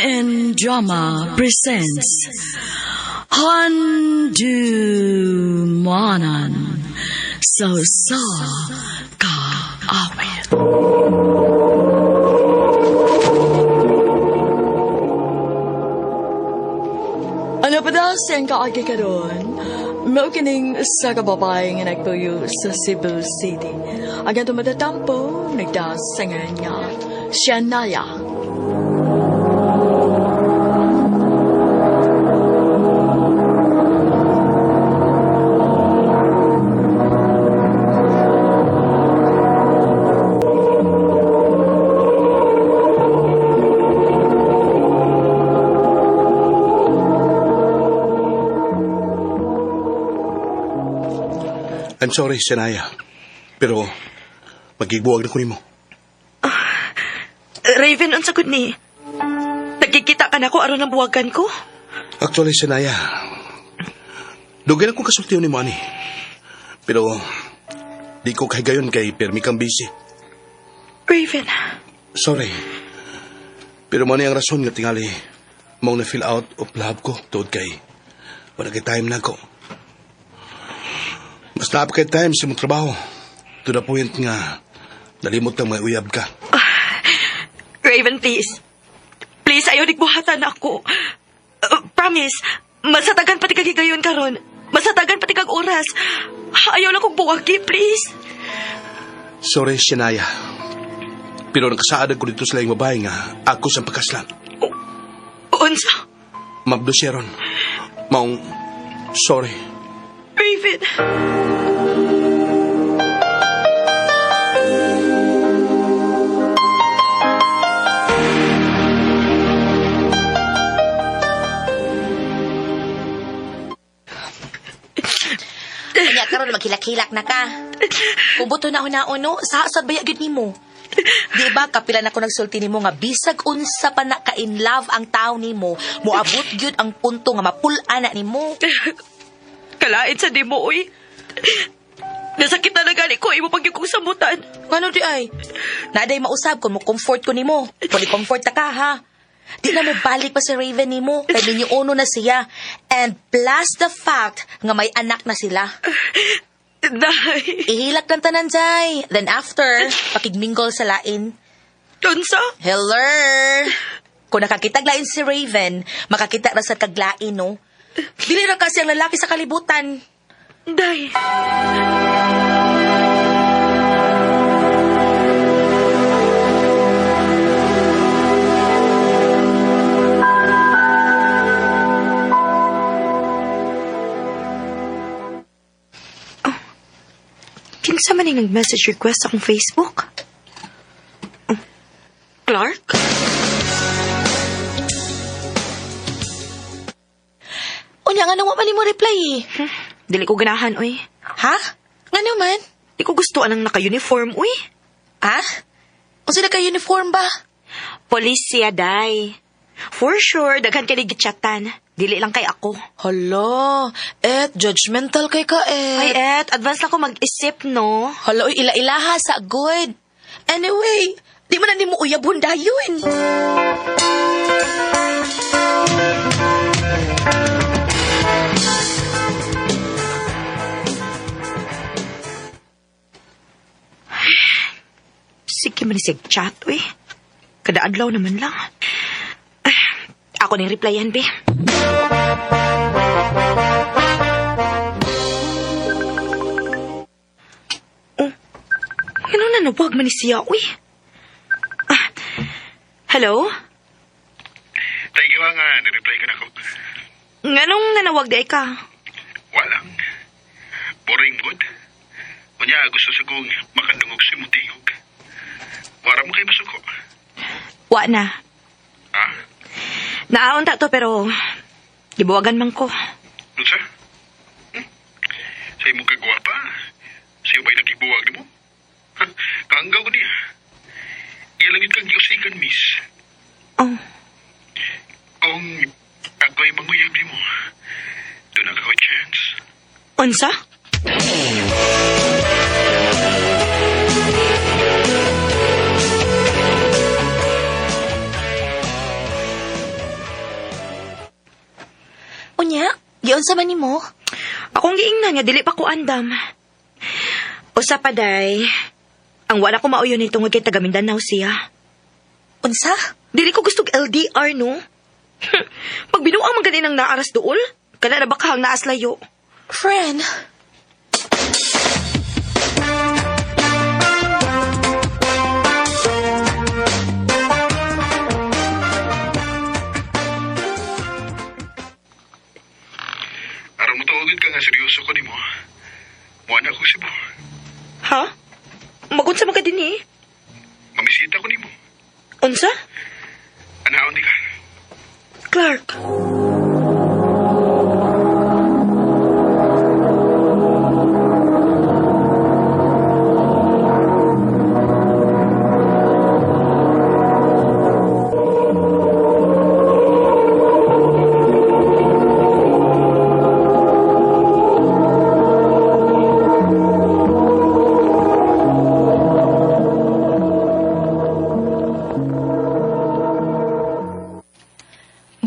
and Drama presents Handumanan So Sa Ka Awit. Ano pa daw siyang kaagi ka doon? Maukining sa kababae nga nagpuyo sa Cebu City. Ang ito matatampo, nagdasangan niya, Shania. I'm sorry, Shania. Pero, magigbuwag na ko nimo. Raven, ang sagot ni. Nagkikita ka na ko aron ang buwagan ko? Actually, Shania, dugay na kong kasultiyo ni Manny. Pero, di ko kahigayon kay permi kang busy. Raven. Sorry. Pero Manny ang rason nga tingali mong na-fill out of love ko tuod kay wala kay time na ko. Mas naap kay time sa mong trabaho. To the point nga, nalimot kang may uyab ka. Raven, please. Please, ayaw nagbuhatan ako. Promise, masatagan pati kagigayon karon. Masatagan pati kag oras. Ayaw lang kong buwagi, please. Sorry, Shania. Pero nakasaad ko dito sa laing babae nga ako sa pagkaslan. Unsa? Mabdo siya ron. Maong, sorry. Raven. Kanya karon maghilak-hilak na ka. Kubuto na no, sa bayagid nimo. Di ba kapila na ko nagsulti nimo nga bisag unsa pa na ka in love ang tawo nimo, moabot gyud ang punto nga mapul-an na nimo. Kalain sa dimo, uy. Nasakit na gani ko, imo pag yung kong samutan. Ngano di ay? Naday mausab kung mo comfort ko nimo. Pwede comfort ta ka ha. Di na mo balik pa si Raven nimo, kay ninyo uno na siya. And plus the fact nga may anak na sila. Day. Ihilak ng tanan, Jay. Then after, pakigmingle sa lain. Tunsa? Hello! Kung nakakitag lain si Raven, makakita na sa kaglain, no? Dili na kasi ang lalaki sa kalibutan. Day. Kinsa man yung nag-message request akong Facebook? Clark? Unya, nga naman man mo reply eh. Dili ko ganahan, uy. Ha? Nga naman? Di ko gusto anang naka-uniform, uy. Ha? O sila ka uniform ba? Police siya, day. For sure, daghan ka nag-chatan. Dili lang kay ako. Hala, judgmental kay ka Ay, advance lang ko mag-isip, no? Hala, ila-ilaha sa good. Anyway, di man na ni mo uyabon dayon. Sige man isig chat, uy. Kada adlaw naman lang. Ako nang replyan, be. Oh, ano na nawag man ni siya, uy. Hello? Thank you nga, nireply ka na ko. Nganong nanawag day ka? Walang. Boring good. Kunya, gusto sa kong makandungog si Mutingog. Wara mo kayo masuko. Wa na. Ha? Naaon ta to pero gibuwagan man ko. Ano sa? Sa imong kagwapa? Siya ba'y nagibuwag ni mo? Kaanggaw ko niya. Ialangit kang giusikan, miss. Oh. Kung ako'y manguyab ni mo, doon ako chance. Unsa? Unya, giunsa man nimo? Akong giingnan nga dili pa ko andam. Usa pa day, ang wala ko mauyon ni tungod kay taga Mindanao siya. Unsa? Dili ko gusto LDR, no? Pag binuang maganin ng naaras dool, kana na bakahang naas layo. Friend, Aram mo tuugid ka nga seryoso ko nimo. Muana ko Cebu. Ha? Magunsa man ka din eh? Mamisita ko nimo. Unsa? Anaon di ka. Clark.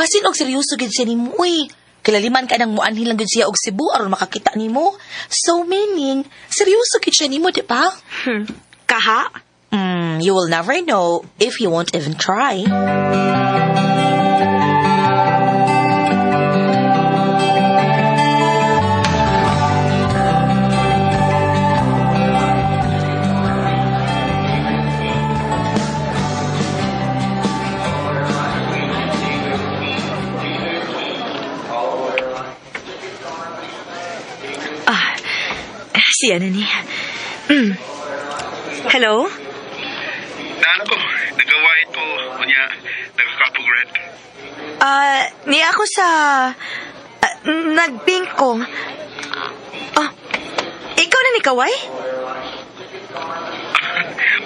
basin og seryoso gid siya nimo, uy. Kilaliman ka nang muanhin lang gid siya og Cebu aron makakita nimo. So meaning, seryoso gid siya nimo, di ba? Kaha? You will never know if you won't even try. Siya na ni. Hello? Naan ko, nagawait ko. Unya, nagakapog red. Ni ako sa... nagpink ko. Ikaw na ni Kaway?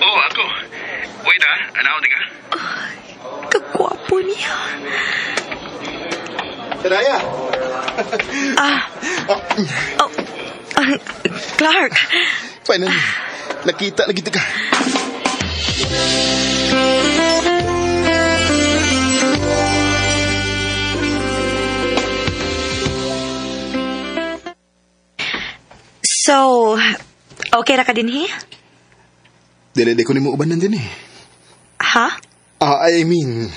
Oo, ako. Wait anaon di ka. Kagwapo niya. Saraya! Clark. Finally, nakita ka. So, okay ra ka din, he? Dili ko ni mo ubanan din eh. Ha? I mean,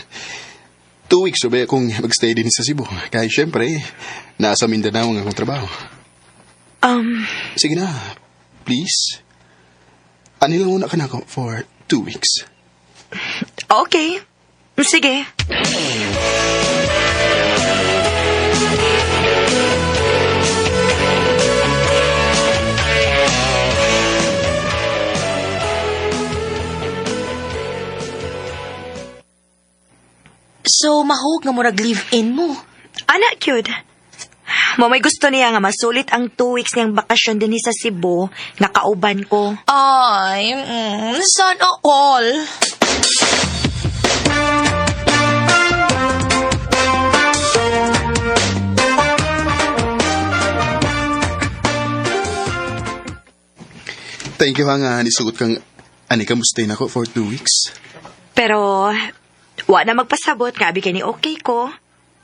2 weeks sabi akong magstay din sa Cebu. Kaya syempre, nasa Mindanao ang akong trabaho. Sige na, please. Anila muna ka na ako for 2 weeks. Okay. Sige. So, mahog nga murag live-in mo. Anak, cute. Mo may gusto niya nga masulit ang 2 weeks niyang bakasyon din sa Cebu, nakauban ko. Ay, sana all. Thank you nga nisugot kang ani ka mustay na ko for 2 weeks. Pero, wa na magpasabot, kabi kay ni okay ko.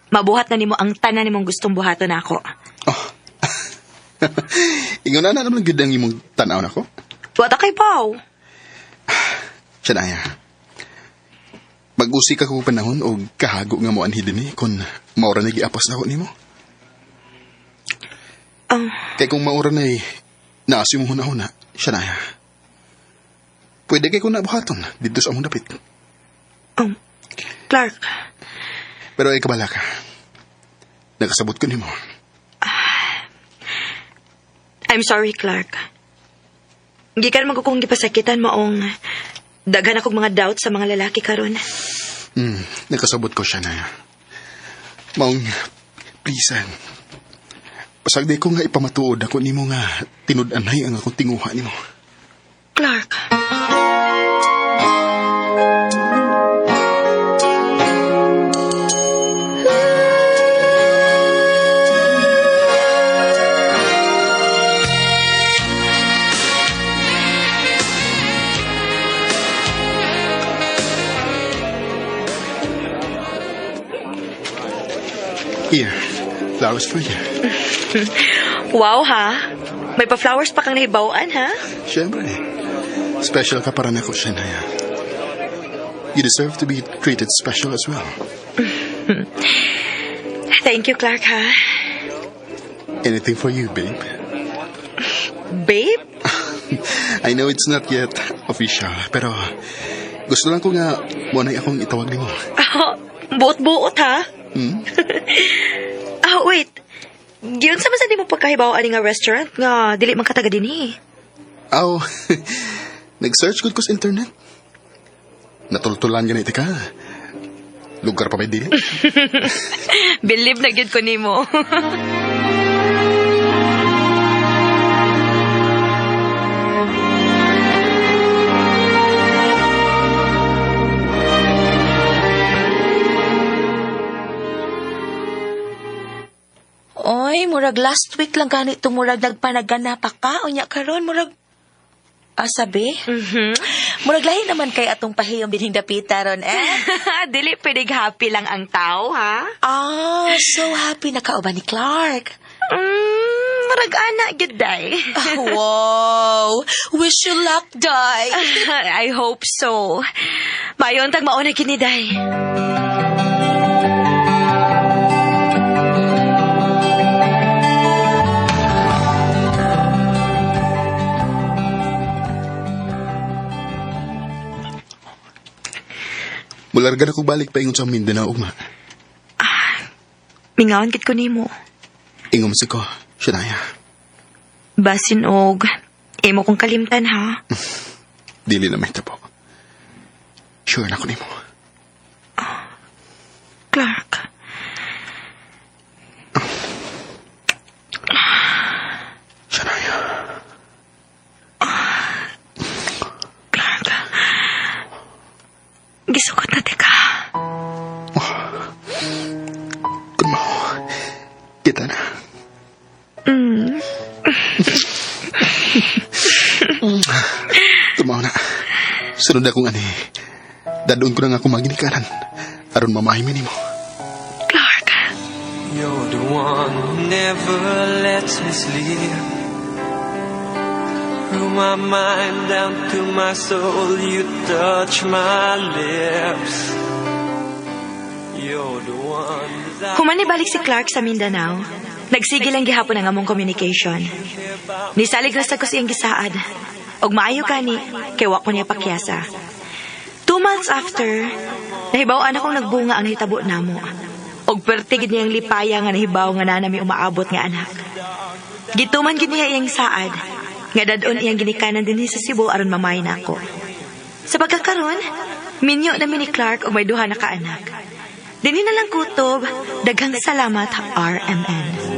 Mabuhat na nimo ang tanan nimong gustong buhaton ako. Oh. Ingon na naman gud ang imong tanaw nako. Wata kay Pao. Siya mag-usi ka kung panahon o kahago nga mo anhi din kung maura na giapas na ako nimo. Kaya kung maura na naasi mo huna-huna, siya na. Pwede kay kung nabuhaton dito sa among dapit. Clark. Pero ay kabala ka. Nakasabot ko nimo. I'm sorry, Clark. Gikan man ko kung gipasakitan moong daghan akong mga doubt sa mga lalaki karon. Nakasabot ko siya na. Maong, please, pasagday ko nga ipamatuod ako nimo nga tinud-anay ang akong tinguha nimo. Clark. Here, flowers for you. Wow, ha? May pa-flowers pa kang nahibawaan, ha? Siyempre, special ka para na ko, Shania. You deserve to be treated special as well. Thank you, Clark, ha? Anything for you, babe. Babe? I know it's not yet official, pero gusto lang ko nga muna akong itawag nimo. Buot-buot, ha? Hmm? Wait. Giyon sa di mo pagkahibawaan nga restaurant nga dili man kataga din eh. Aw, nag-search good ko sa internet. Natultulan ganit ka. Lugar pa ba dili? Believe na gyud ko nimo. Oy, murag last week lang ganito murag nagpanagana pa ka. Unya karon murag sabi? Murag lahi naman kay atong pahiyom dinhing dapita ron Dili pwedeng happy lang ang tao, ha? So happy na kauban ni Clark. Murag ana gyud day. Wow! Wish you luck, Day. I hope so. Mayon tag mauna kini day. Mularga na kong balik pa ingon sa Mindanao, ugma. Mingawan kit ko nimo. Ingom si ko, Shania. Basin og imo kong kalimtan, ha? Dili na may tabo. Sure na ko nimo. Clark. Shania. Clark. Gisukot na ka. Kun mo. Kita na. Tumaw na. Sunod akong ani. Dadon ko na nga kumaginikanan. Aron mamahimin mo. Clark. You're the one who never lets me sleep. Through my mind down to my soul, you touch my lips. You're the one that Human ni balik si Clark sa Mindanao. Nagsigil ang gihapon ang among communication. Nisalig na sa ko siyang gisaad. Og maayo kani, kay wa ko niya pakyasa. 2 months after, nahibaw-an akong nagbunga ang hitabo namo. Og pertigid niyang lipaya nga nahibaw nga nanami umaabot nga anak. Gituman gid niya iyang saad, nga dadon iyang ginikanan din sa Cebu aron mamay na ako. Sa pagkakaroon, minyo namin ni Clark og may duha na kaanak. Dinhi na lang kutob, daghang salamat RMN.